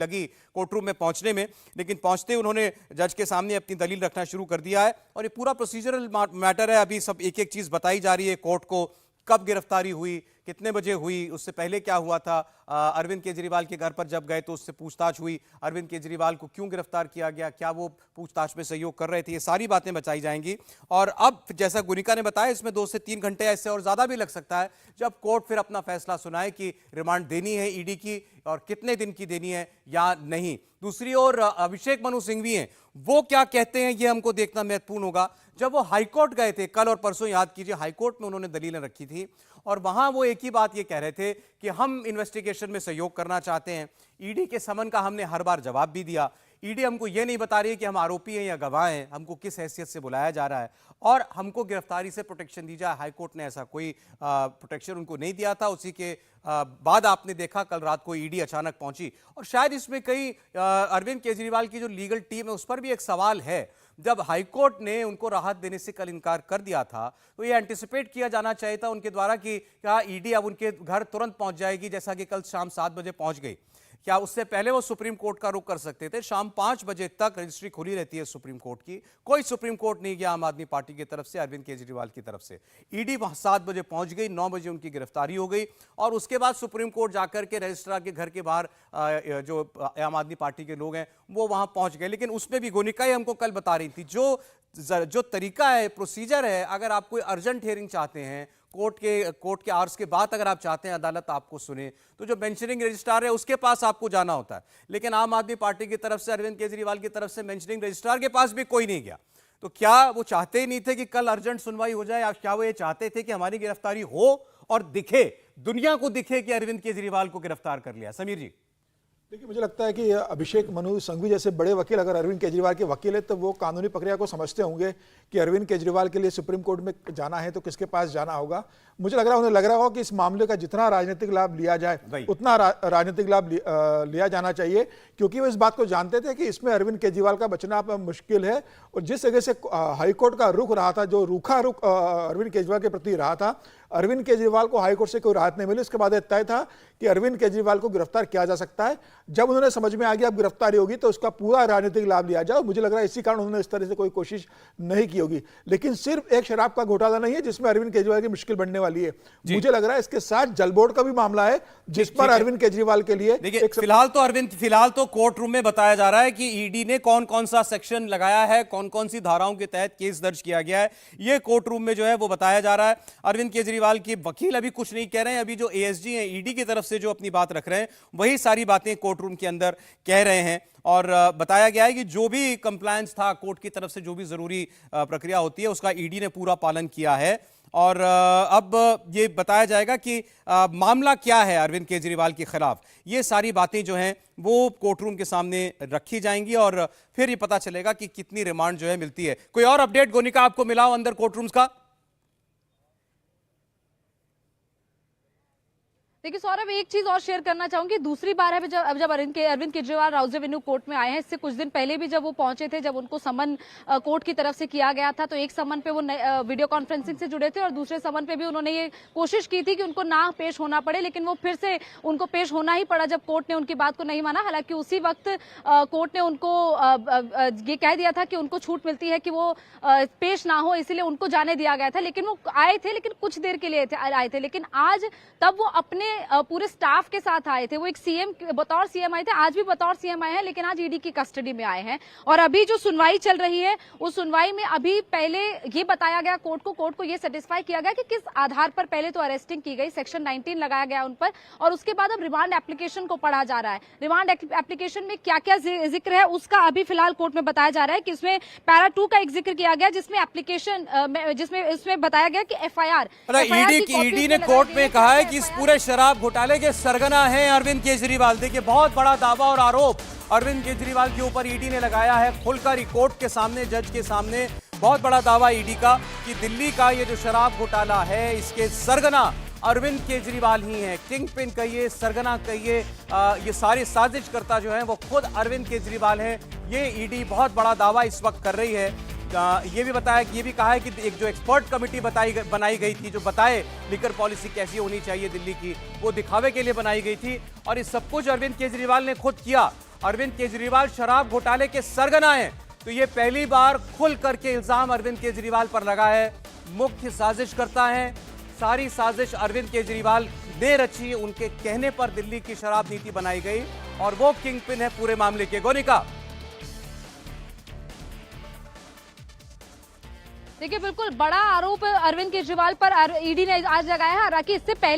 लगी court room में पहुंचने में, लेकिन पहुंचते उन्होंने जज के सामने अपनी दलील रखना शुरू कर दिया है। और ये पूरा प्रोसीजरल मैटर है, अभी सब एक एक चीज बताई जा रही है कोर्ट को, कब गिरफ्तारी हुई, कितने बजे हुई, उससे पहले क्या हुआ था, अरविंद केजरीवाल के घर पर जब गए तो उससे पूछताछ हुई, अरविंद केजरीवाल को क्यों गिरफ्तार किया गया, क्या वो पूछताछ में सहयोग कर रहे थे, ये सारी बातें बताई जाएंगी। और अब जैसा गुनिका ने बताया, इसमें 2 से 3 घंटे ऐसे और ज्यादा भी लग सकता है, जब कोर्ट फिर अपना फैसला सुनाए कि रिमांड देनी है ईडी की और कितने दिन की देनी है या नहीं। दूसरी ओर अभिषेक मनु सिंघवी हैं, वो क्या कहते हैं ये हमको देखना महत्वपूर्ण होगा। जब वो हाईकोर्ट गए थे कल और परसों, याद कीजिए हाईकोर्ट में उन्होंने दलीलें रखी थी और वहां वो एक ही बात ये कह रहे थे कि हम इन्वेस्टिगेशन में सहयोग करना चाहते हैं। ईडी के समन का हमने हर बार जवाब भी दिया, ईडी हमको ये नहीं बता रही है कि हम आरोपी हैं या गवाह हैं, हमको किस हैसियत से बुलाया जा रहा है और हमको गिरफ्तारी से प्रोटेक्शन दी जाए। हाईकोर्ट ने ऐसा कोई प्रोटेक्शन उनको नहीं दिया था। उसी के बाद आपने देखा कल रात को ईडी अचानक पहुंची और शायद इसमें कई अरविंद केजरीवाल की जो लीगल टीम है उस पर भी एक सवाल है। जब हाईकोर्ट ने उनको राहत देने से कल इनकार कर दिया था तो ये एंटिसिपेट किया जाना चाहिए था उनके द्वारा कि क्या ईडी अब उनके घर तुरंत पहुंच जाएगी, जैसा कि कल शाम 7 बजे पहुंच गई। क्या उससे पहले वो सुप्रीम कोर्ट का रुख कर सकते थे? शाम 5 बजे तक रजिस्ट्री खुली रहती है सुप्रीम कोर्ट की, कोई सुप्रीम कोर्ट नहीं गया आम आदमी पार्टी की तरफ से, अरविंद केजरीवाल की तरफ से। ईडी वहां 7 बजे पहुंच गई, 9 बजे उनकी गिरफ्तारी हो गई और उसके बाद सुप्रीम कोर्ट जाकर के रजिस्ट्रार के घर के बाहर जो आम आदमी पार्टी के लोग हैं वो वहां पहुंच गए। लेकिन उसमें भी गोनिका ही हमको कल बता रही थी, जो तरीका है, प्रोसीजर है, अगर आप कोई अर्जेंट हियरिंग चाहते हैं, कोर्ट के आवर्स के बाद अगर आप चाहते हैं अदालत आपको सुने, तो जो मेंशनिंग रजिस्ट्रार है उसके पास आपको जाना होता है। लेकिन आम आदमी पार्टी की तरफ से, अरविंद केजरीवाल की तरफ से मेंशनिंग रजिस्ट्रार के पास भी कोई नहीं गया। तो क्या वो चाहते ही नहीं थे कि कल अर्जेंट सुनवाई हो जाए? क्या वो ये चाहते थे कि हमारी गिरफ्तारी हो और दिखे, दुनिया को दिखे कि अरविंद केजरीवाल को गिरफ्तार कर लिया? समीर जी, देखिए, मुझे लगता है कि अभिषेक मनु सिंघवी जैसे बड़े वकील अगर अरविंद केजरीवाल के वकील है तो वो कानूनी प्रक्रिया को समझते होंगे कि अरविंद केजरीवाल के लिए सुप्रीम कोर्ट में जाना है तो किसके पास जाना होगा। मुझे लग रहा है उन्हें लग रहा होगा कि इस मामले का जितना राजनीतिक लाभ लिया जाए उतना राजनीतिक लाभ लिया जाना चाहिए, क्योंकि वो इस बात को जानते थे कि इसमें अरविंद केजरीवाल का बचना मुश्किल है। और जिस जगह से हाईकोर्ट का रुख रहा था, जो रूखा रुख अरविंद केजरीवाल के प्रति रहा था, अरविंद केजरीवाल को हाईकोर्ट से कोई राहत नहीं मिली। उसके बाद तय था कि अरविंद केजरीवाल को गिरफ्तार किया जा सकता है। जब उन्होंने समझ में आ गया अब गिरफ्तारी होगी तो उसका पूरा राजनीतिक लाभ लिया जाए, मुझे लग रहा है इसी कारण उन्होंने इस तरह से कोई कोशिश नहीं की होगी। लेकिन सिर्फ एक शराब का घोटाला नहीं है जिसमें अरविंद केजरीवाल की मुश्किल बनने वाली है, मुझे लग रहा है इसके साथ जल बोर्ड का भी मामला है जिस पर अरविंद केजरीवाल के लिए देखिए फिलहाल तो कोर्ट रूम में बताया जा रहा है कि ईडी ने कौन कौन सा सेक्शन लगाया है, कौन कौन सी धाराओं के तहत केस दर्ज किया गया है, ये कोर्ट रूम में जो है वो बताया जा रहा है। अरविंद केजरीवाल के वकील अभी कुछ नहीं कह रहे हैं, अभी जो एएसजी हैं ईडी की तरफ से जो अपनी बात रख रहे हैं वही सारी बातें कोर्ट रूम के अंदर कह रहे हैं। और बताया गया है कि जो भी कंप्लायंस था कोर्ट की तरफ से, जो भी जरूरी प्रक्रिया होती है उसका ईडी ने पूरा पालन किया है। और अब ये बताया जाएगा कि मामला क्या है अरविंद केजरीवाल के खिलाफ, ये सारी बातें जो हैं वो कोर्ट रूम के सामने रखी जाएंगी और फिर ये पता चलेगा कि कितनी रिमांड जो है मिलती है। कोई और अपडेट गोनिका आपको मिला हो अंदर कोर्ट रूम्स का? देखिए सौरभ, एक चीज और शेयर करना चाहूंगी। दूसरी बार है जब अरविंद केजरीवाल राउज एवेन्यू कोर्ट में आए हैं। इससे कुछ दिन पहले भी जब वो पहुंचे थे, जब उनको समन कोर्ट की तरफ से किया गया था, तो एक समन पे वो वीडियो कॉन्फ्रेंसिंग से जुड़े थे और दूसरे समन पे भी उन्होंने ये कोशिश की थी कि उनको ना पेश होना पड़े, लेकिन वो फिर से उनको पेश होना ही पड़ा जब कोर्ट ने उनकी बात को नहीं माना। हालांकि उसी वक्त कोर्ट ने उनको ये कह दिया था कि उनको छूट मिलती है कि वो पेश ना हो, इसीलिए उनको जाने दिया गया था। लेकिन वो आए थे, लेकिन कुछ देर के लिए आए थे। लेकिन आज तब वो अपने पूरे स्टाफ के साथ आए थे। वो एक सीएम, बतौर सीएम आए थे, आज भी बतौर सीएम आए हैं, लेकिन आज ईडी की कस्टडी में आए हैं। और अभी जो सुनवाई चल रही है उस सुनवाई में अभी पहले ये बताया गया कोर्ट को ये सेटिस्फाई किया गया कि किस आधार पर पहले तो अरेस्टिंग की गई, सेक्शन 19 लगाया गया उन पर, और उसके बाद अब रिमांड एप्लीकेशन को पढ़ा जा रहा है। रिमांड एप्लीकेशन में क्या क्या जिक्र है उसका अभी फिलहाल कोर्ट में बताया जा रहा है कि इसमें पैरा 2 का एक जिक्र किया गया, जिसमें एप्लीकेशन इसमें बताया गया कि एफआईआर ईडी ने कोर्ट में कहा है कि इस पूरे शराब घोटाले के सरगना हैं अरविंद केजरीवाल। देखिए, बहुत बड़ा दावा और आरोप अरविंद केजरीवाल के ऊपर ईडी ने लगाया है, खुलकर कोर्ट के सामने, जज के सामने। बहुत बड़ा दावा ईडी का कि दिल्ली का ये जो शराब घोटाला है इसके सरगना अरविंद केजरीवाल ही हैं। किंग पिन कहिए, सरगना कहिए, ये सारी साजिश करता जो है वो खुद अरविंद केजरीवाल है। ये ईडी बहुत बड़ा दावा इस वक्त कर रही है। ये भी बताया, ये भी कहा है कि एक जो एक्सपर्ट कमेटी बनाई गई थी जो बताए लिकर पॉलिसी कैसी होनी चाहिए दिल्ली की, वो दिखावे के लिए बनाई गई थी और ये सब कुछ अरविंद केजरीवाल ने खुद किया। अरविंद केजरीवाल शराब घोटाले के सरगना हैं, तो ये पहली बार खुल करके इल्जाम अरविंद केजरीवाल पर लगा है। मुख्य साजिश करता है, सारी साजिश अरविंद केजरीवाल ने रची, उनके कहने पर दिल्ली की शराब नीति बनाई गई और वो किंग पिन है पूरे मामले के। गोनिका, देखिए बिल्कुल बड़ा आरोप अरविंद केजरीवाल पर ईडी ने आज लगाया है। हालांकि इससे पहले